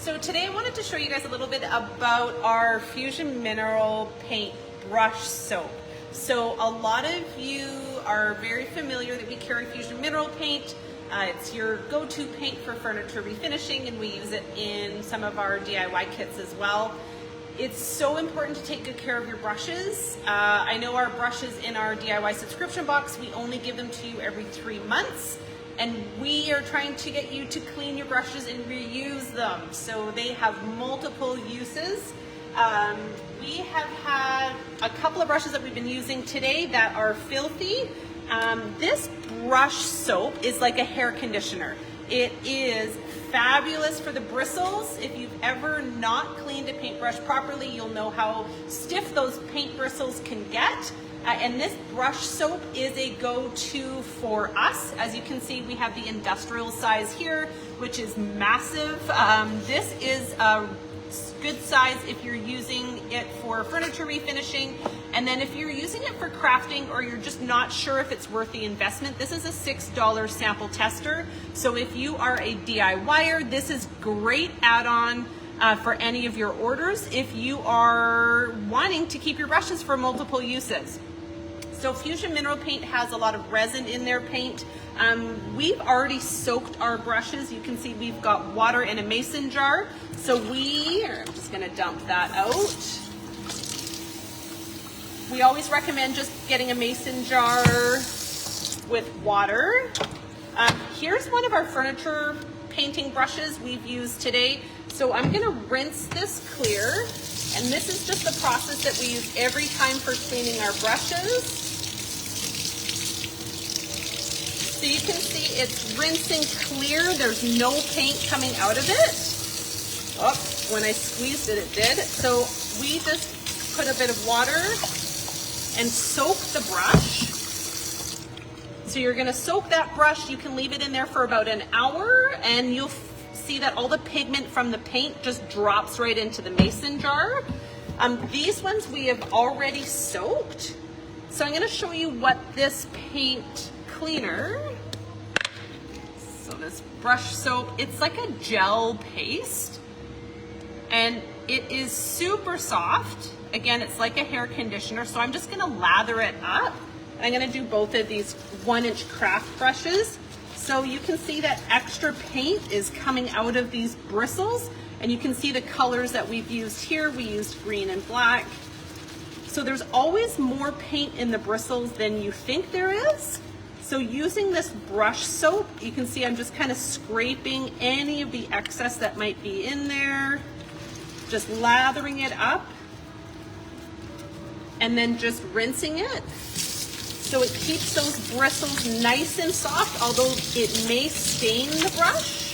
So today I wanted to show you guys a little bit about our Fusion Mineral Paint Brush Soap. So a lot of you are very familiar that we carry Fusion Mineral Paint. It's your go-to paint for furniture refinishing, and we use it in some of our DIY kits as well. It's so important to take good care of your brushes. I know our brushes in our DIY subscription box, we only give them to you every 3 months. And we are trying to get you to clean your brushes and reuse them. So they have multiple uses. We have had a couple of brushes that we've been using today that are filthy. This brush soap is like a hair conditioner. It is fabulous for the bristles. If you've ever not cleaned a paintbrush properly, you'll know how stiff those paint bristles can get. And this brush soap is a go-to for us. As you can see, we have the industrial size here, which is massive. This is a good size if you're using it for furniture refinishing. And then if you're using it for crafting or you're just not sure if it's worth the investment, this is a $6 sample tester. So if you are a DIYer, this is great add-on for any of your orders if you are wanting to keep your brushes for multiple uses. So Fusion Mineral Paint has a lot of resin in their paint. We've already soaked our brushes. You can see we've got water in a mason jar. So I'm just gonna dump that out. We always recommend just getting a mason jar with water. Here's one of our furniture painting brushes we've used today. So I'm gonna rinse this clear. And this is just the process that we use every time for cleaning our brushes. So you can see it's rinsing clear. There's no paint coming out of it. Oh, when I squeezed it, it did. So we just put a bit of water and soak the brush. So you're gonna soak that brush. You can leave it in there for about an hour and you'll see that all the pigment from the paint just drops right into the mason jar. These ones we have already soaked. So I'm gonna show you what this paint cleaner, so this brush soap, it's like a gel paste and it is super soft. Again, it's like a hair conditioner. So I'm just gonna lather it up. I'm gonna do both of these 1-inch craft brushes. So you can see that extra paint is coming out of these bristles, and you can see the colors that we've used here. We used green and black. So there's always more paint in the bristles than you think there is. So using this brush soap, you can see I'm just kind of scraping any of the excess that might be in there, just lathering it up, and then just rinsing it. So it keeps those bristles nice and soft, although it may stain the brush.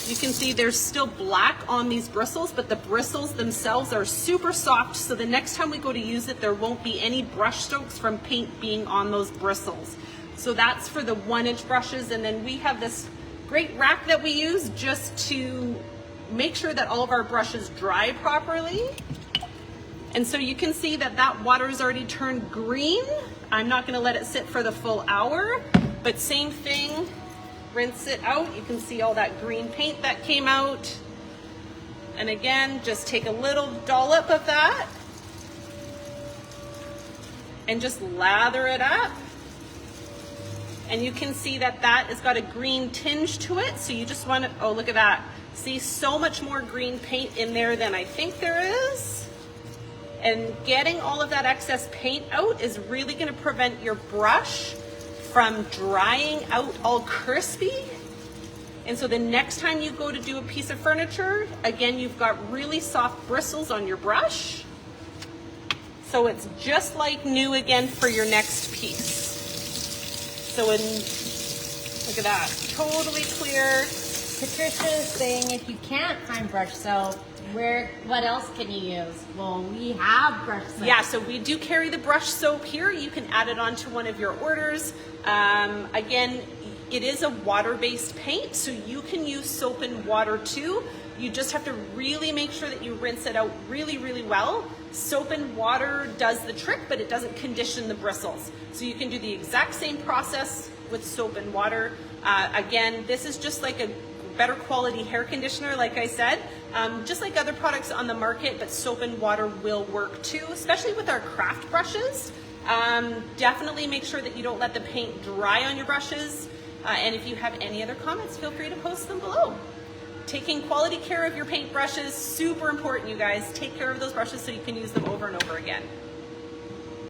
You can see there's still black on these bristles, but the bristles themselves are super soft, so the next time we go to use it, there won't be any brush strokes from paint being on those bristles. So that's for the 1-inch brushes, and then we have this great rack that we use just to make sure that all of our brushes dry properly. And so you can see that that water has already turned green. I'm not gonna let it sit for the full hour, but same thing, rinse it out. You can see all that green paint that came out. And again, just take a little dollop of that and just lather it up. And you can see that that has got a green tinge to it. So you just want to, oh, look at that. See, so much more green paint in there than I think there is. And getting all of that excess paint out is really going to prevent your brush from drying out all crispy. And so the next time you go to do a piece of furniture, again, you've got really soft bristles on your brush. So it's just like new again for your next piece. So look at that, totally clear. Patricia is saying if you can't find brush soap, what else can you use? Well, we have brush soap. Yeah, so we do carry the brush soap here. You can add it onto one of your orders. Again, it is a water-based paint, so you can use soap and water too. You just have to really make sure that you rinse it out really, really well. Soap and water does the trick, but it doesn't condition the bristles. So you can do the exact same process with soap and water. Again, this is just like a better quality hair conditioner, like I said, just like other products on the market, but soap and water will work too, especially with our craft brushes. Definitely make sure that you don't let the paint dry on your brushes. And if you have any other comments, feel free to post them below. Taking quality care of your paint brushes, super important, you guys. Take care of those brushes so you can use them over and over again.